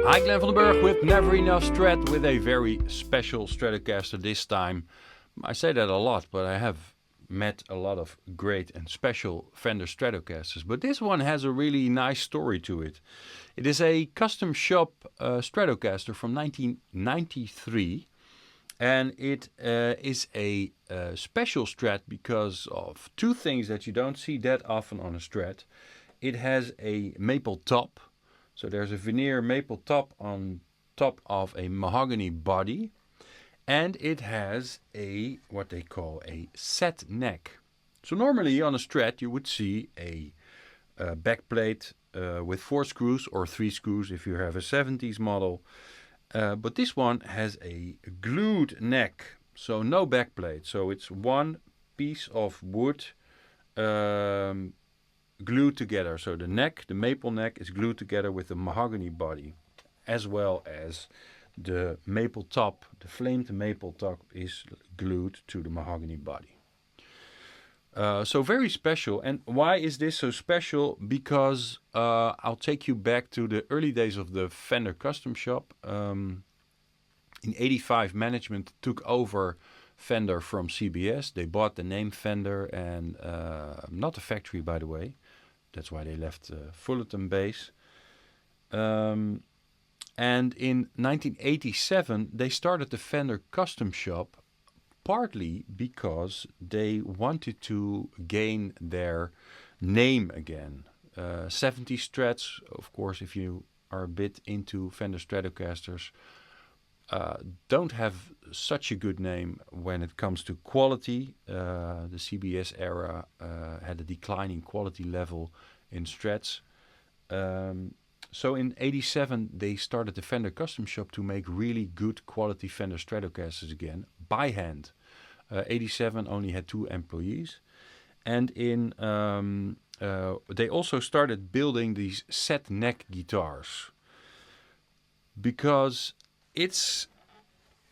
Hi, Glenn van den Burg with Never Enough Strat with a very special Stratocaster this time. I say that a lot, but I have met a lot of great and special Fender Stratocasters. But this one has a really nice story to it. It is a Custom Shop Stratocaster from 1993. And it is a special Strat because of two things that you don't see that often on a Strat. It has a maple top. So there's a veneer maple top on top of a mahogany body. And it has a what they call a set neck. So normally on a Strat you would see a backplate with 4 screws or 3 screws if you have a 70s model. But this one has a glued neck, so no backplate. So it's one piece of wood glued together. So the neck, the maple neck, is glued together with the mahogany body, as well as the maple top, the flamed maple top is glued to the mahogany body. So very special. And why is this so special? Because I'll take you back to the early days of the Fender Custom Shop. In '85, management took over Fender from CBS. They bought the name Fender and not the factory, by the way. That's why they left Fullerton base. And in 1987, they started the Fender Custom Shop, partly because they wanted to gain their name again. 70 Strats, of course, if you are a bit into Fender Stratocasters, don't have such a good name when it comes to quality. The CBS era had a declining quality level in Strats. So in '87 they started the Fender Custom Shop to make really good quality Fender Stratocasters again by hand. '87 only had 2 employees, and in they also started building these set neck guitars because it's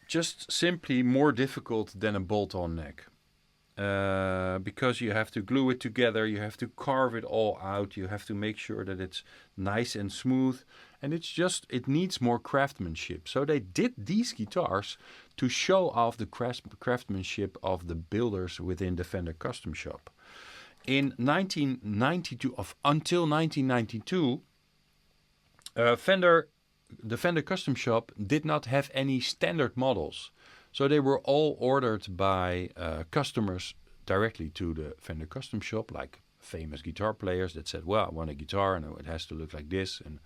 just simply more difficult than a bolt-on neck. Because you have to glue it together, you have to carve it all out, you have to make sure that it's nice and smooth, and it needs more craftsmanship. So they did these guitars to show off the craftsmanship of the builders within the Fender Custom Shop. In 1992, until 1992, the Fender Custom Shop did not have any standard models. So they were all ordered by customers directly to the Fender Custom Shop, like famous guitar players that said, well, I want a guitar and it has to look like this, and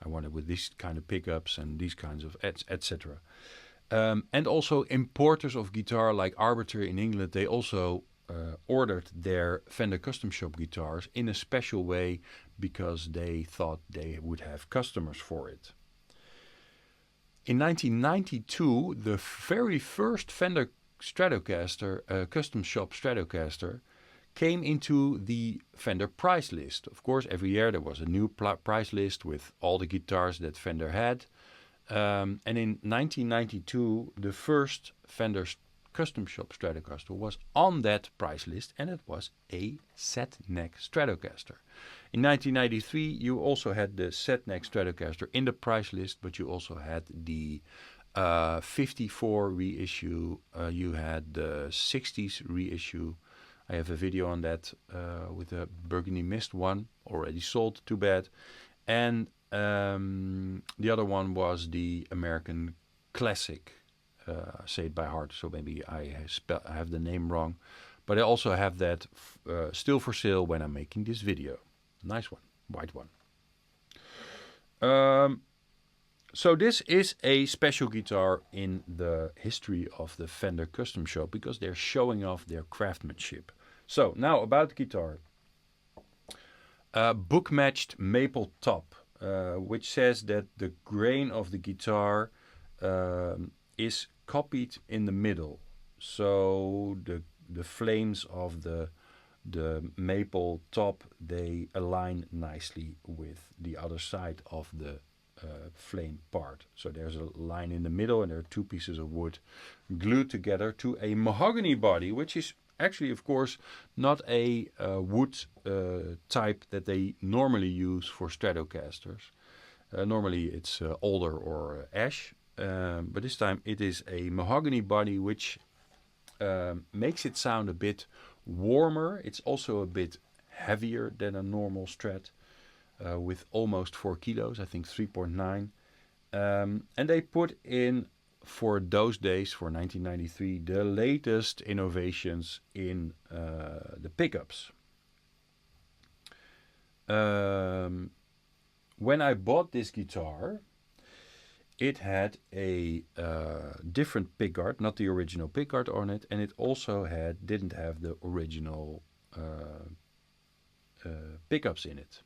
I want it with these kind of pickups and these kinds of etc. And also importers of guitar like Arbiter in England, they also ordered their Fender Custom Shop guitars in a special way because they thought they would have customers for it. In 1992, the very first Fender Stratocaster, Custom Shop Stratocaster, came into the Fender price list. Of course, every year there was a new price list with all the guitars that Fender had. And in 1992, the first Fender Custom Shop Stratocaster was on that price list, and it was a set neck Stratocaster. In 1993, you also had the set neck Stratocaster in the price list, but you also had the 54 reissue, you had the 60s reissue. I have a video on that with a Burgundy Mist one, already sold, too bad. And the other one was the American Classic. Say it by heart, so maybe I have the name wrong. But I also have that still for sale when I'm making this video. Nice one, white one. So this is a special guitar in the history of the Fender Custom Shop because they're showing off their craftsmanship. So now about the guitar. Bookmatched maple top, which says that the grain of the guitar is copied in the middle, so the flames of the maple top, they align nicely with the other side of the flame part. So there's a line in the middle and there are 2 pieces of wood glued together to a mahogany body, which is actually, of course, not a wood type that they normally use for Stratocasters. Normally it's alder or ash, but this time it is a mahogany body, which makes it sound a bit warmer. It's also a bit heavier than a normal Strat, with almost 4 kilos, I think 3.9. And they put in, for those days, for 1993, the latest innovations in the pickups. When I bought this guitar, it had a different pickguard, not the original pickguard on it, and it also didn't have the original pickups in it,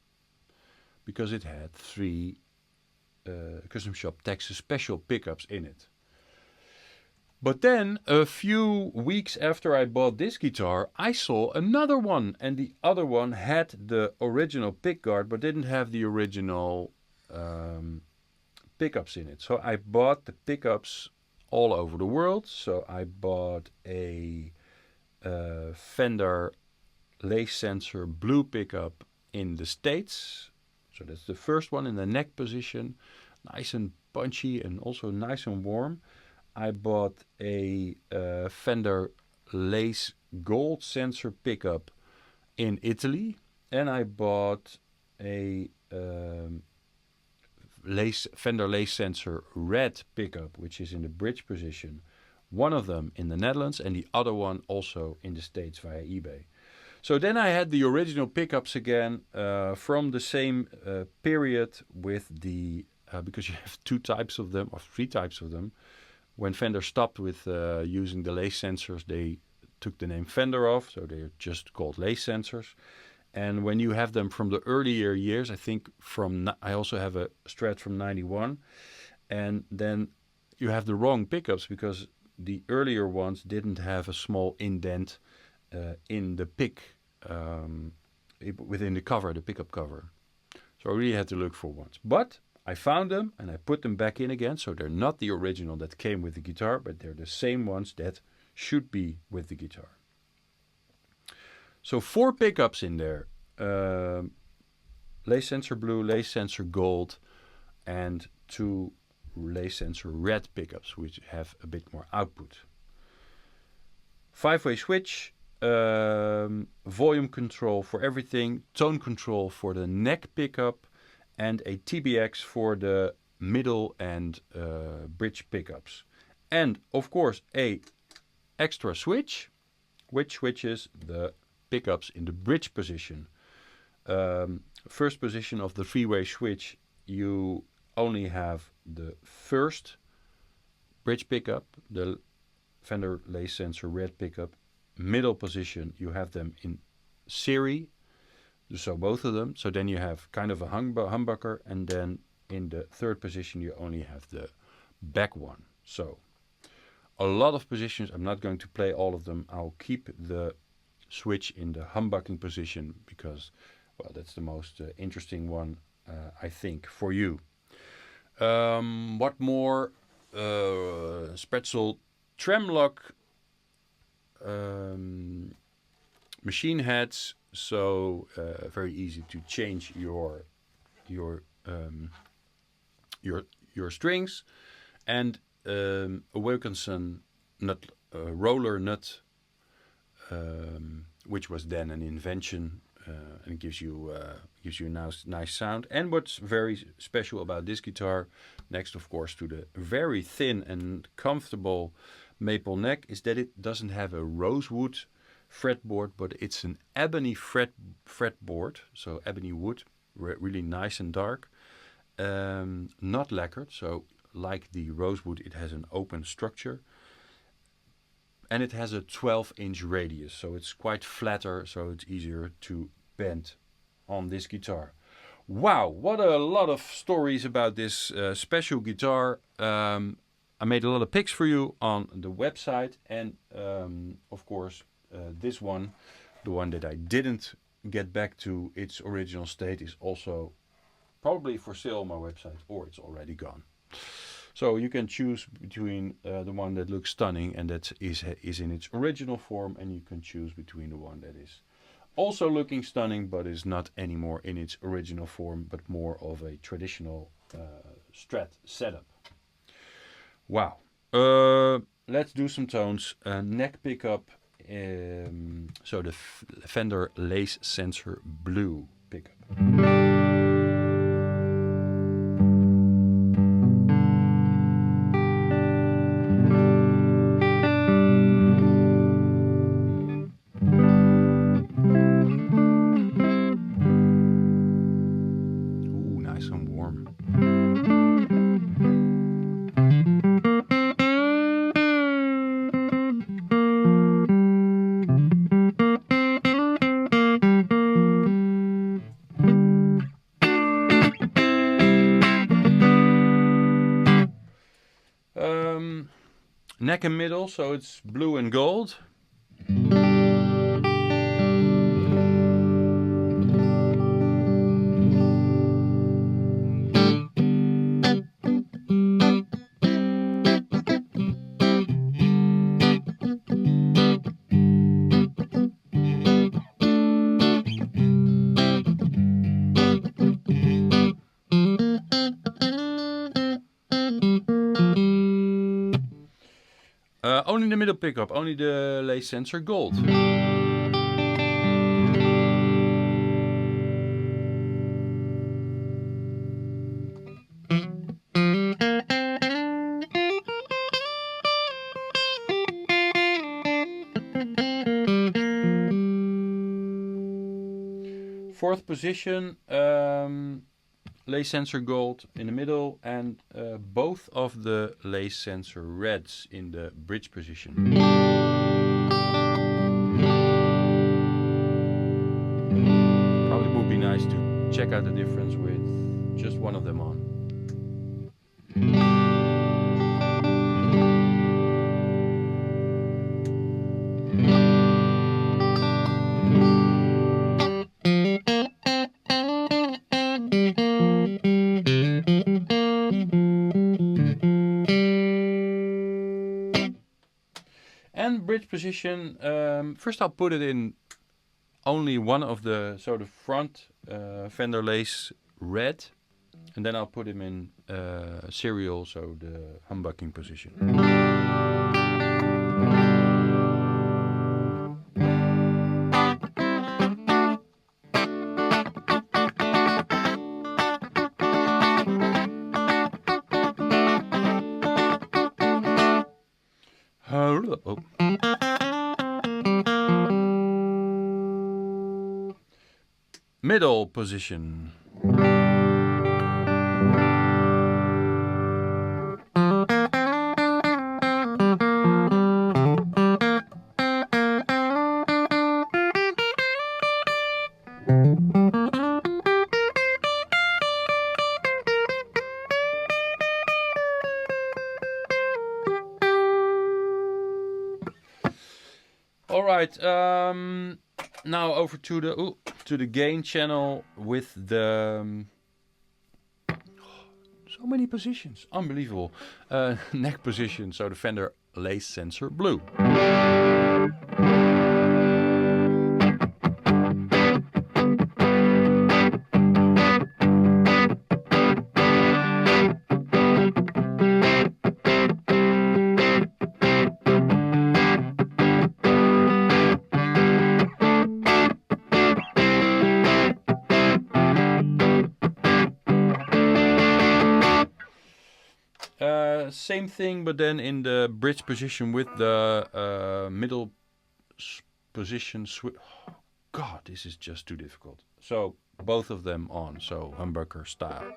because it had 3 Custom Shop Texas special pickups in it. But then, a few weeks after I bought this guitar, I saw another one, and the other one had the original pickguard, but didn't have the original pickups in it. So I bought the pickups all over the world. So I bought a Fender Lace Sensor blue pickup in the States. So that's the first one in the neck position. Nice and punchy and also nice and warm. I bought a Fender Lace Gold Sensor pickup in Italy. And I bought a Fender Lace Sensor Red pickup, which is in the bridge position. One of them in the Netherlands and the other one also in the States via eBay. So then I had the original pickups again from the same period with the, because you have 2 types of them, or 3 types of them. When Fender stopped with using the lace sensors, they took the name Fender off, so they're just called lace sensors. And when you have them from the earlier years, I think I also have a Strat from 91, and then you have the wrong pickups, because the earlier ones didn't have a small indent in the pick, within the cover, the pickup cover. So I really had to look for ones. But I found them and I put them back in again. So they're not the original that came with the guitar, but they're the same ones that should be with the guitar. So 4 pickups in there. Lace Sensor Blue, Lace Sensor Gold, and 2 Lace Sensor Red pickups, which have a bit more output. 5-way switch, volume control for everything, tone control for the neck pickup, and a TBX for the middle and bridge pickups. And of course a extra switch, which switches the pickups in the bridge position. First position of the 3-way switch, you only have the first bridge pickup, the Fender Lace Sensor Red pickup. Middle position, you have them in series, so both of them. So then you have kind of a humbucker, and then in the 3rd position you only have the back one. So a lot of positions. I'm not going to play all of them. I'll keep the switch in the humbucking position because, well, that's the most interesting one, I think, for you. What more? Spretzel Tremlock machine heads, so very easy to change your strings, and a Wilkinson nut roller nut, which was then an invention, and gives you a nice sound. And what's very special about this guitar, next of course to the very thin and comfortable maple neck, is that it doesn't have a rosewood fretboard, but it's an ebony fretboard, so ebony wood, really nice and dark, not lacquered. So like the rosewood, it has an open structure, and it has a 12-inch radius, so it's quite flatter, so it's easier to bend on this guitar. Wow, what a lot of stories about this special guitar. I made a lot of pics for you on the website, and of course this one, the one that I didn't get back to its original state, is also probably for sale on my website, or it's already gone. So you can choose between the one that looks stunning and that is in its original form, and you can choose between the one that is Also looking stunning, but is not anymore in its original form, but more of a traditional Strat setup. Wow. Let's do some tones. Neck pickup. So the Fender Lace Sensor Blue pickup. Ooh, nice and warm. Neck and middle, so it's blue and gold. Only the middle pickup, only the Lace Sensor Gold. Fourth position, Lace Sensor Gold in the middle, and both of the Lace Sensor Reds in the bridge position. Probably would be nice to check out the difference with just one of them on. And bridge position, first I'll put it in only one of the, so the front Fender Lace Red, and then I'll put him in serial, so the humbucking position. Oh. Middle position. All right. Now over to the gain channel with the so many positions, unbelievable. Neck position, so the Fender Lace Sensor Blue. Same thing, but then in the bridge position with the middle position. Oh, God, this is just too difficult. So both of them on, so humbucker style.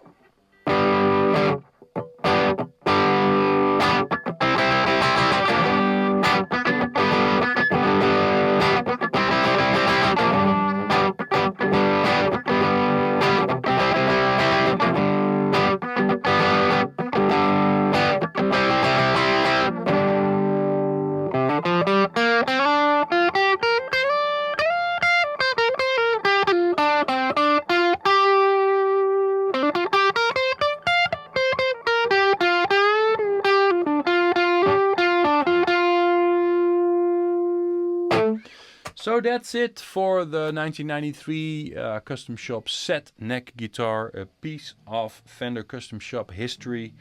So that's it for the 1993 Custom Shop set neck guitar, a piece of Fender Custom Shop history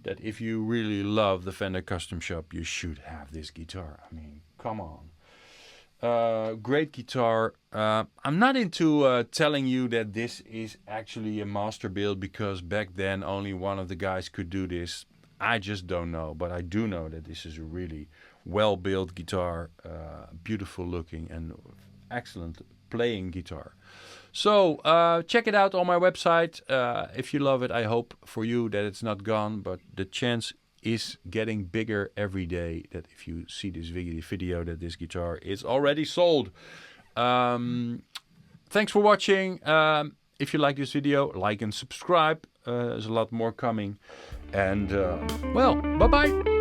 that if you really love the Fender Custom Shop, you should have this guitar. I mean, come on. Great guitar. I'm not into telling you that this is actually a master build because back then only one of the guys could do this. I just don't know, but I do know that this is a really well-built guitar, beautiful looking and excellent playing guitar. So check it out on my website. If you love it, I hope for you that it's not gone, but the chance is getting bigger every day that if you see this video that this guitar is already sold. Thanks for watching. If you like this video, like and subscribe. There's a lot more coming. And well, bye-bye.